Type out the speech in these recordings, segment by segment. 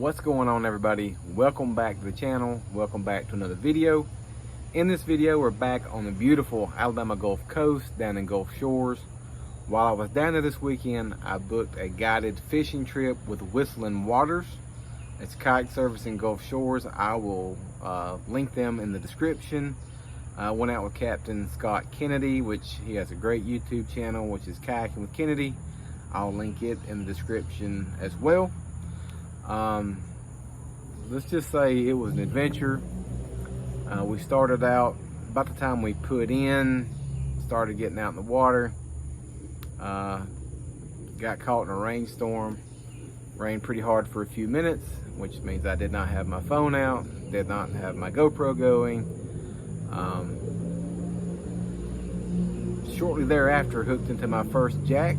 What's going on, everybody? Welcome back to the channel. Welcome back to another video. In this video, we're back on the beautiful Alabama Gulf Coast down in Gulf Shores. While I was down there this weekend, I booked a guided fishing trip with Whistlen Waters. It's kayak service in Gulf Shores. I will link them in the description. I went out with Captain Scott Kennedy, which he has a great YouTube channel, which is Kayaking with Kennedy. I'll link it in the description as well. Let's just say it was an adventure. We started out, about the time we put in, started getting out in the water, got caught in a rainstorm. Rained pretty hard for a few minutes, which means I did not have my phone out, did not have my GoPro going. Shortly thereafter, hooked into my first jack.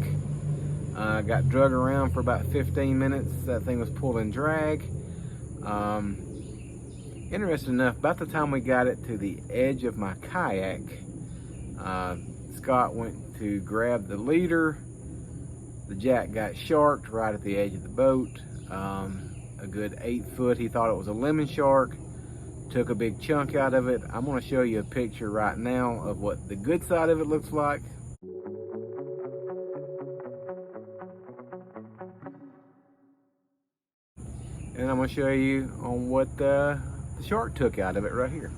Got drug around for about 15 minutes. That thing was pulling drag. Interesting enough, about the time we got it to the edge of my kayak, Scott went to grab the leader. The jack got sharked right at the edge of the boat. A good 8 foot. He thought it was a lemon shark. Took a big chunk out of it. I'm going to show you a picture right now of what the good side of it looks like. And I'm going to show you on what the shark took out of it right here.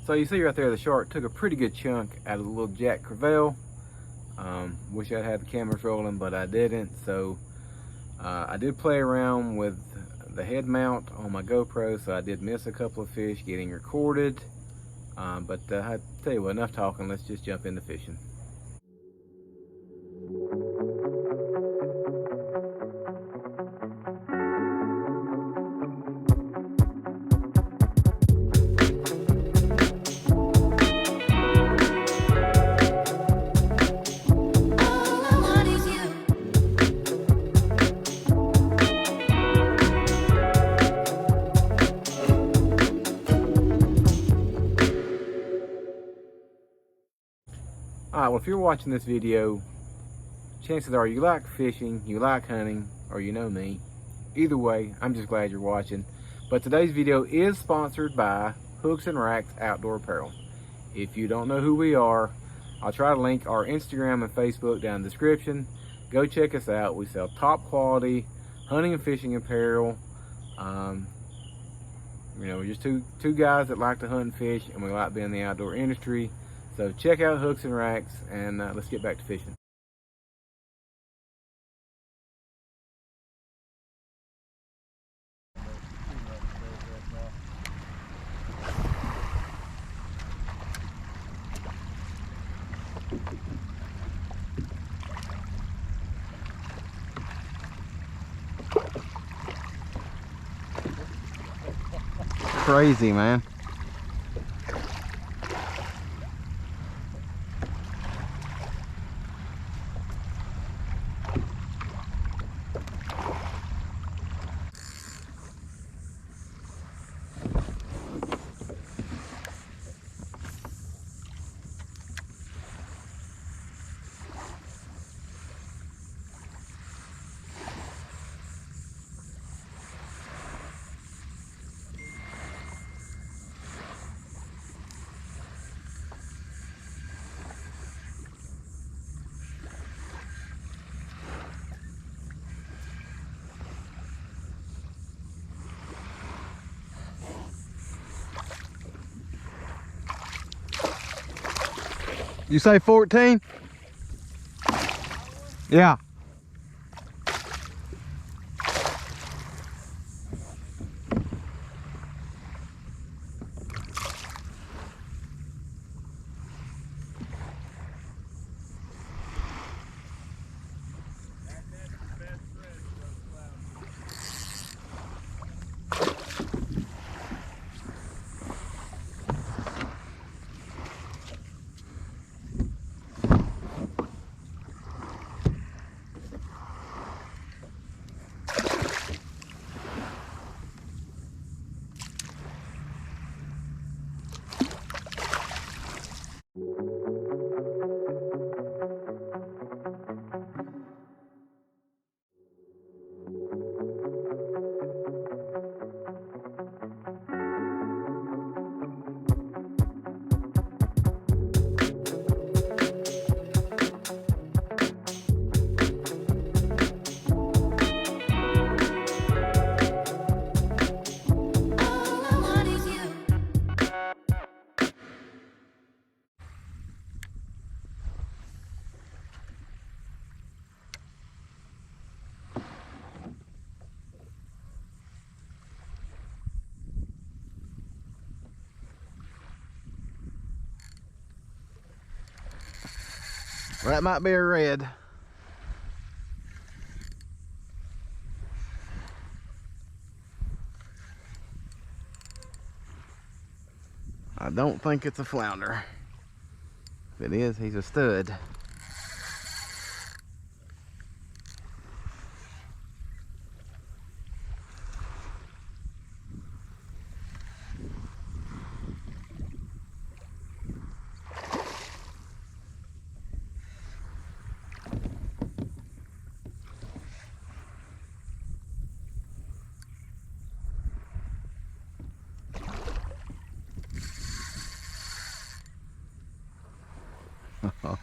So you see right there, the shark took a pretty good chunk out of the little jack crevalle. Wish I had the cameras rolling, but I didn't. So I did play around with the head mount on my GoPro, so I did miss a couple of fish getting recorded. But I tell you what, enough talking. Let's just jump into fishing. Alright, well, if you're watching this video, chances are you like fishing, you like hunting, or you know me. Either way, I'm just glad you're watching. But today's video is sponsored by Hooks and Racks Outdoor Apparel. If you don't know who we are, I'll try to link our Instagram and Facebook down in the description. Go check us out. We sell top quality hunting and fishing apparel. You know, we're just two guys that like to hunt and fish, and we like being in the outdoor industry. So check out Hooks and Racks, and let's get back to fishing. Crazy, man. You say 14? Yeah. That might be a red. I don't think it's a flounder. If it is, he's a stud.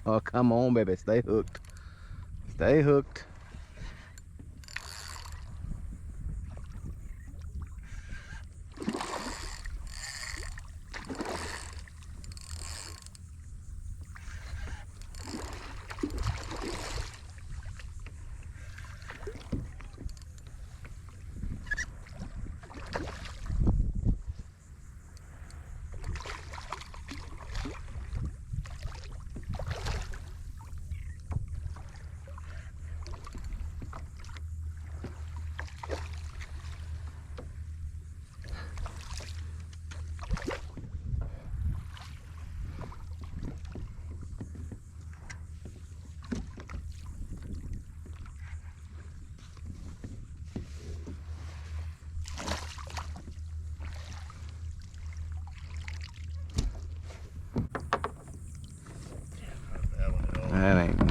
Oh, come on, baby. Stay hooked. Stay hooked.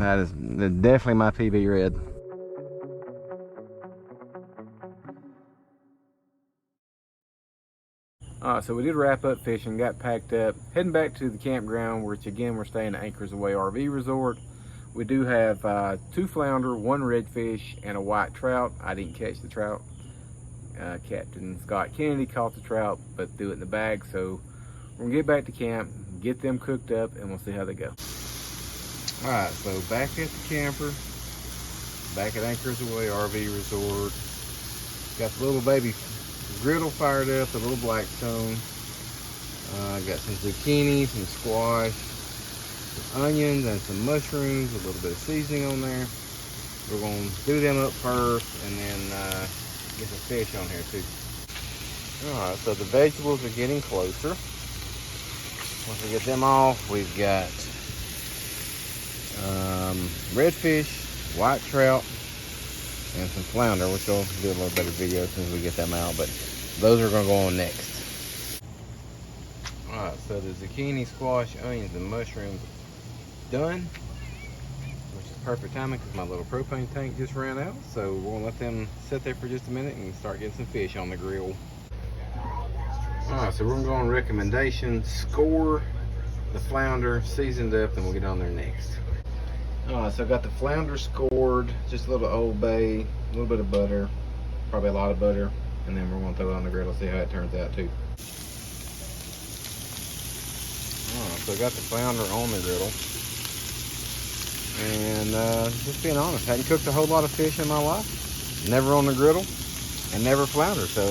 That is definitely my PB red. So we did wrap up fishing, got packed up, heading back to the campground, which again we're staying at Anchors Away RV Resort. We do have 2 flounder, 1 redfish, and a white trout. I didn't catch the trout. Captain Scott Kennedy caught the trout, but threw it in the bag. So we're gonna get back to camp, get them cooked up, and we'll see how they go. All right, so back at the camper, back at Anchors Away RV Resort. Got the little baby griddle fired up, the little blackstone. Got some zucchini, some squash, some onions, and some mushrooms, a little bit of seasoning on there. We're gonna do them up first, and then get some fish on here too. All right, so the vegetables are getting closer. Once we get them off, we've got redfish, white trout, and some flounder, which I'll do a little better video as soon as we get them out, but those are going to go on next. Alright, so the zucchini, squash, onions, and mushrooms done, which is perfect timing because my little propane tank just ran out, so we'll let them sit there for just a minute and start getting some fish on the grill. Alright, so we're going to go on recommendations, score the flounder, seasoned up, and we'll get on there next. Alright, so I got the flounder scored, just a little Old Bay, a little bit of butter, probably a lot of butter, and then we're going to throw it on the griddle, see how it turns out too. Alright, so I got the flounder on the griddle, and just being honest, hadn't cooked a whole lot of fish in my life, never on the griddle, and never flounder, so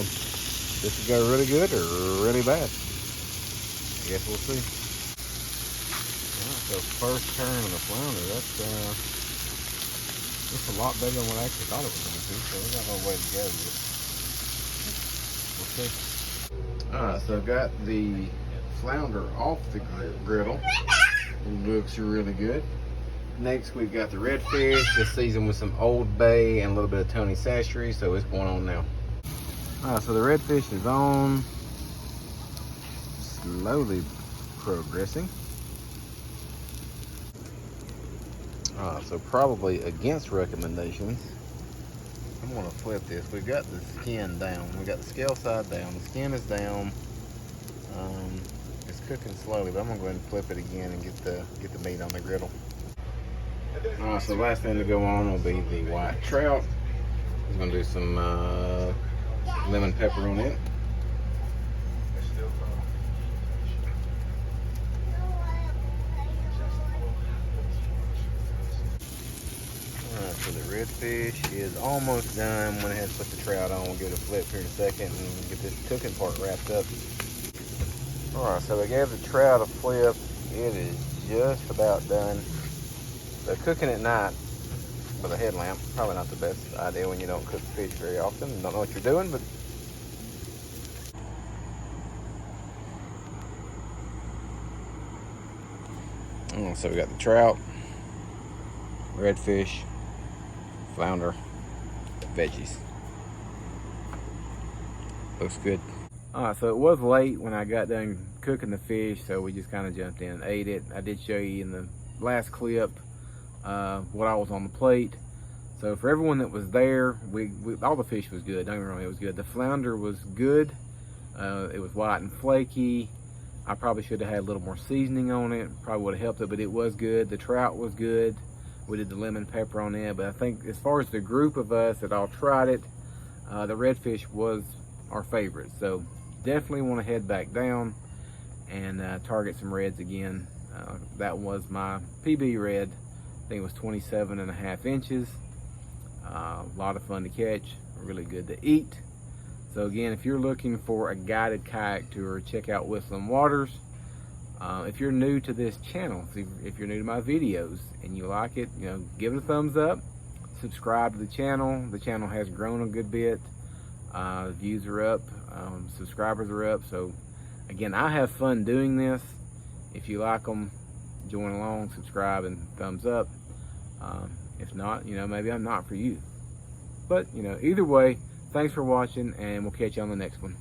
this could go really good or really bad. I guess we'll see. So first turn of the flounder, that's a lot better than what I actually thought it was going to be, so we got a little way to go, but we'll see. Alright, so I've got the flounder off the griddle. It looks really good. Next we've got the redfish, just seasoned with some Old Bay and a little bit of Tony Sastry, so it's going on now. Alright, so the redfish is on, slowly progressing. So probably against recommendations, I'm going to flip this. We've got the skin down. We got the scale side down. The skin is down. It's cooking slowly, but I'm going to go ahead and flip it again and get the meat on the griddle. So the last thing to go on will be the white trout. I'm going to do some lemon pepper on it. So the redfish is almost done. Went ahead and put the trout on. We'll give it a flip here in a second and get this cooking part wrapped up. Alright, so I gave the trout a flip. It is just about done. So cooking at night with a headlamp, probably not the best idea when you don't cook fish very often and don't know what you're doing, but so we got the trout, redfish, flounder, veggies. Looks good. Alright, so it was late when I got done cooking the fish, so we just kind of jumped in and ate it. I did show you in the last clip what I was on the plate. So for everyone that was there, we all the fish was good. Don't get me wrong, it was good. The flounder was good. It was white and flaky. I probably should have had a little more seasoning on it. Probably would have helped it, but it was good. The trout was good. We did the lemon pepper on it, but I think as far as the group of us that all tried it, the redfish was our favorite. So definitely want to head back down and target some reds again. That was my PB red. I think it was 27.5 inches. A lot of fun to catch, really good to eat. So again, if you're looking for a guided kayak tour, check out Whistlen Waters. If you're new to this channel, if you're new to my videos and you like it, you know, give it a thumbs up. Subscribe to the channel. The channel has grown a good bit. Views are up, subscribers are up. So again, I have fun doing this. If you like them, join along, subscribe, and thumbs up. If not, you know, maybe I'm not for you. But, you know, either way, thanks for watching, and we'll catch you on the next one.